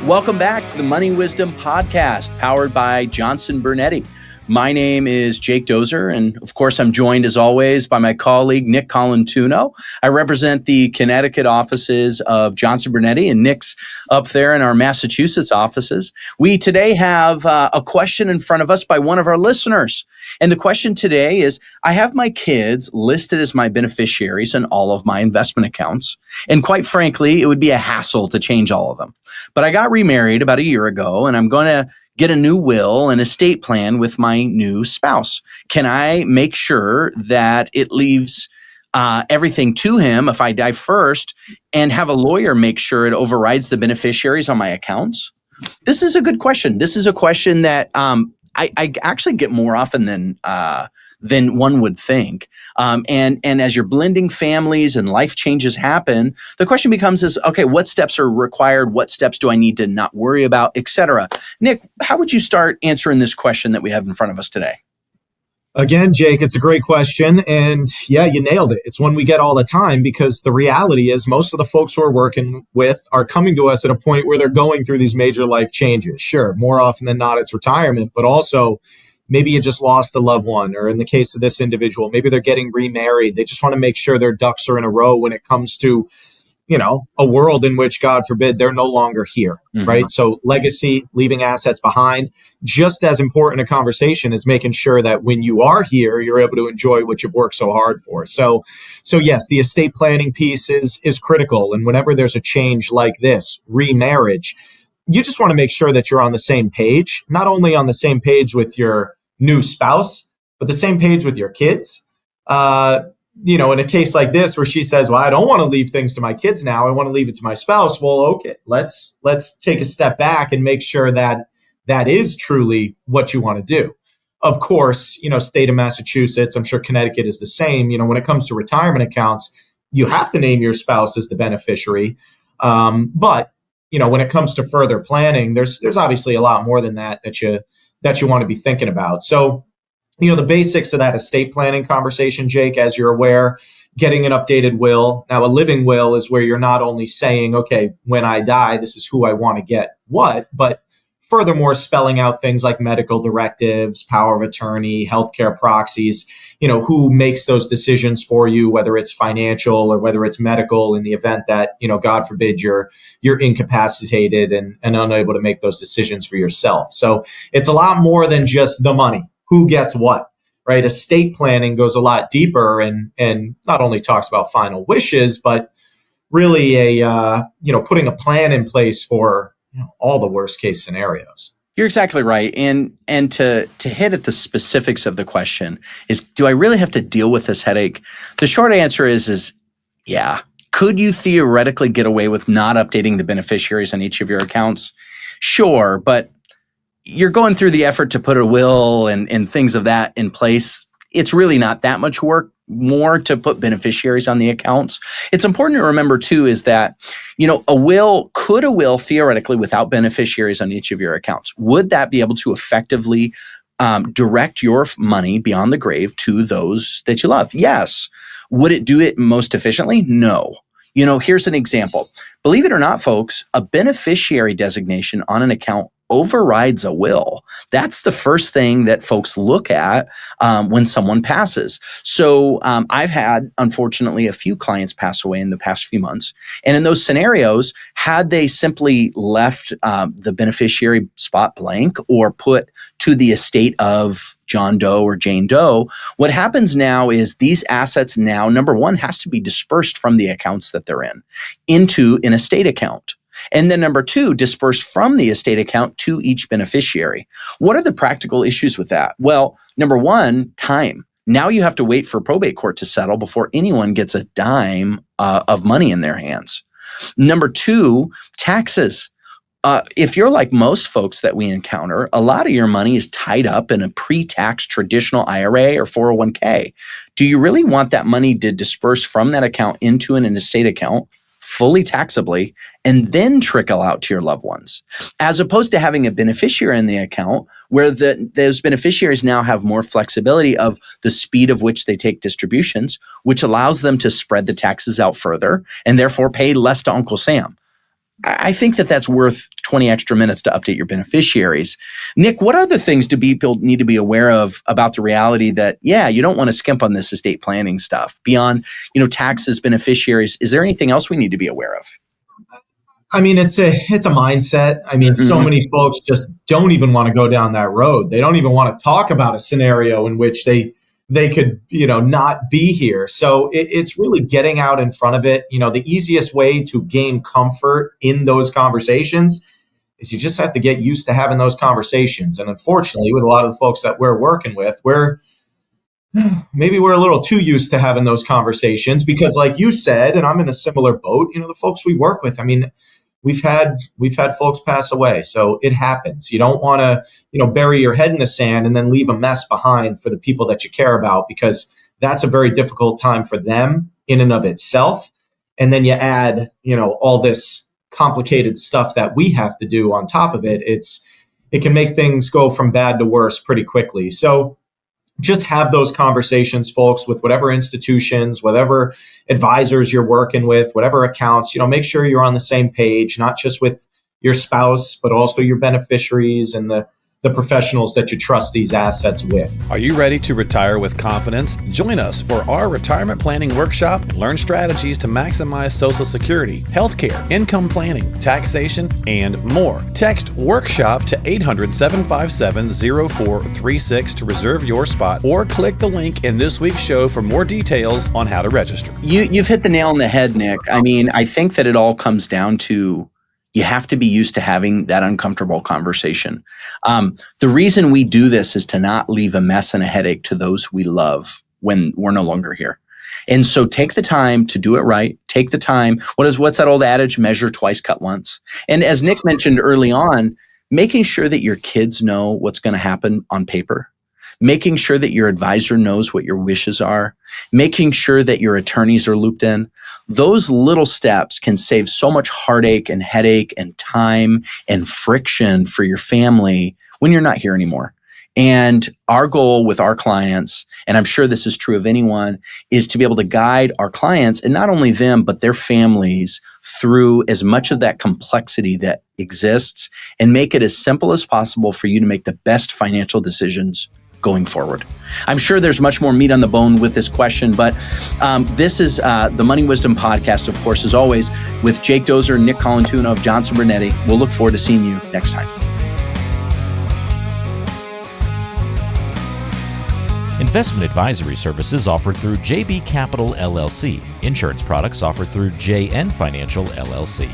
Welcome back to the Money Wisdom Podcast, powered by Johnson Bernetti. My name is Jake Dozer, and of course, I'm joined as always by my colleague, Nick Colantuono. I represent the Connecticut offices of Johnson Bernetti, and Nick's up there in our Massachusetts offices. We today have a question in front of us by one of our listeners. And the question today is, I have my kids listed as my beneficiaries in all of my investment accounts. And quite frankly, it would be a hassle to change all of them. But I got remarried about a year ago, and I'm going to get a new will and estate plan with my new spouse. Can I make sure that it leaves everything to him if I die first, and have a lawyer make sure it overrides the beneficiaries on my accounts? This is a good question. This is a question that I actually get more often than one would think. And as you're blending families and life changes happen, the question becomes okay, what steps are required? What steps do I need to not worry about, et cetera? Nick, how would you start answering this question that we have in front of us today? Again, Jake, it's a great question. And yeah, you nailed it. It's one we get all the time, because the reality is most of the folks we're working with are coming to us at a point where they're going through these major life changes. Sure, more often than not, it's retirement, but also maybe you just lost a loved one, or in the case of this individual, maybe they're getting remarried. They just want to make sure their ducks are in a row when it comes to, a world in which, God forbid, they're no longer here, right? So legacy, leaving assets behind, just as important a conversation as making sure that when you are here, you're able to enjoy what you've worked so hard for. So yes, the estate planning piece is critical. And whenever there's a change like this, remarriage, you just want to make sure that you're on the same page, not only on the same page with your new spouse, but the same page with your kids. In a case like this where she says, well, I don't want to leave things to my kids now, I want to leave it to my spouse. Well, okay, let's take a step back and make sure that that is truly what you want to do. Of course, state of Massachusetts, I'm sure Connecticut is the same. When it comes to retirement accounts, you have to name your spouse as the beneficiary. But when it comes to further planning, there's obviously a lot more than that you want to be thinking about. So, the basics of that estate planning conversation, Jake, as you're aware, getting an updated will. Now, a living will is where you're not only saying, okay, when I die, this is who I want to get what, but furthermore, spelling out things like medical directives, power of attorney, healthcare proxies, who makes those decisions for you, whether it's financial or whether it's medical, in the event that, God forbid, you're incapacitated and unable to make those decisions for yourself. So it's a lot more than just the money. Who gets what, right? Estate planning goes a lot deeper and not only talks about final wishes, but really putting a plan in place for all the worst case scenarios. You're exactly right. And to hit at the specifics of the question is, do I really have to deal with this headache? The short answer is yeah. Could you theoretically get away with not updating the beneficiaries on each of your accounts? Sure, but you're going through the effort to put a will and things of that in place. It's really not that much work more to put beneficiaries on the accounts. It's important to remember too, is that, a will theoretically without beneficiaries on each of your accounts, would that be able to effectively direct your money beyond the grave to those that you love? Yes. Would it do it most efficiently? No. Here's an example. Believe it or not, folks, a beneficiary designation on an account overrides a will. That's the first thing that folks look at when someone passes. So I've had, unfortunately, a few clients pass away in the past few months. And in those scenarios, had they simply left the beneficiary spot blank or put to the estate of John Doe or Jane Doe, what happens now is these assets now, number one, has to be dispersed from the accounts that they're in into an estate account. And then number two, disperse from the estate account to each beneficiary. What are the practical issues with that? Well, number one, time. Now you have to wait for probate court to settle before anyone gets a dime of money in their hands. Number two, taxes. If you're like most folks that we encounter, a lot of your money is tied up in a pre-tax traditional IRA or 401k. Do you really want that money to disperse from that account into an estate account fully taxably and then trickle out to your loved ones, as opposed to having a beneficiary in the account where those beneficiaries now have more flexibility of the speed of which they take distributions, which allows them to spread the taxes out further and therefore pay less to Uncle Sam? I think that that's worth 20 extra minutes to update your beneficiaries. Nick, what other things do people need to be aware of about the reality that, you don't want to skimp on this estate planning stuff beyond, taxes, beneficiaries? Is there anything else we need to be aware of? I mean, it's a mindset. I mean, so many folks just don't even want to go down that road. They don't even want to talk about a scenario in which they could, not be here. So it's really getting out in front of it. The easiest way to gain comfort in those conversations is you just have to get used to having those conversations. And unfortunately, with a lot of the folks that we're working with, maybe we're a little too used to having those conversations because, like you said, and I'm in a similar boat, the folks we work with, I mean, we've had folks pass away. So it happens. You don't want to, bury your head in the sand and then leave a mess behind for the people that you care about, because that's a very difficult time for them in and of itself. And then you add, all this complicated stuff that we have to do on top of it. It can make things go from bad to worse pretty quickly. So just have those conversations, folks, with whatever institutions, whatever advisors you're working with, whatever accounts, make sure you're on the same page, not just with your spouse, but also your beneficiaries and the professionals that you trust these assets with. Are you ready to retire with confidence? Join us for our retirement planning workshop and learn strategies to maximize Social Security, healthcare, income planning, taxation, and more. Text workshop to 800-757-0436 to reserve your spot, or click the link in this week's show for more details on how to register. You've hit the nail on the head, Nick. I mean, I think that it all comes down to you have to be used to having that uncomfortable conversation. The reason we do this is to not leave a mess and a headache to those we love when we're no longer here. And so take the time to do it right. Take the time. What's that old adage? Measure twice, cut once. And as Nick mentioned early on, making sure that your kids know what's going to happen on paper, making sure that your advisor knows what your wishes are, making sure that your attorneys are looped in. Those little steps can save so much heartache and headache and time and friction for your family when you're not here anymore. And our goal with our clients, and I'm sure this is true of anyone, is to be able to guide our clients, and not only them, but their families, through as much of that complexity that exists and make it as simple as possible for you to make the best financial decisions going forward. I'm sure there's much more meat on the bone with this question, but this is the Money Wisdom Podcast, of course, as always, with Jake Dozer and Nick Colantuono of Johnson Brunetti. We'll look forward to seeing you next time. Investment advisory services offered through JB Capital LLC. Insurance products offered through JN Financial LLC.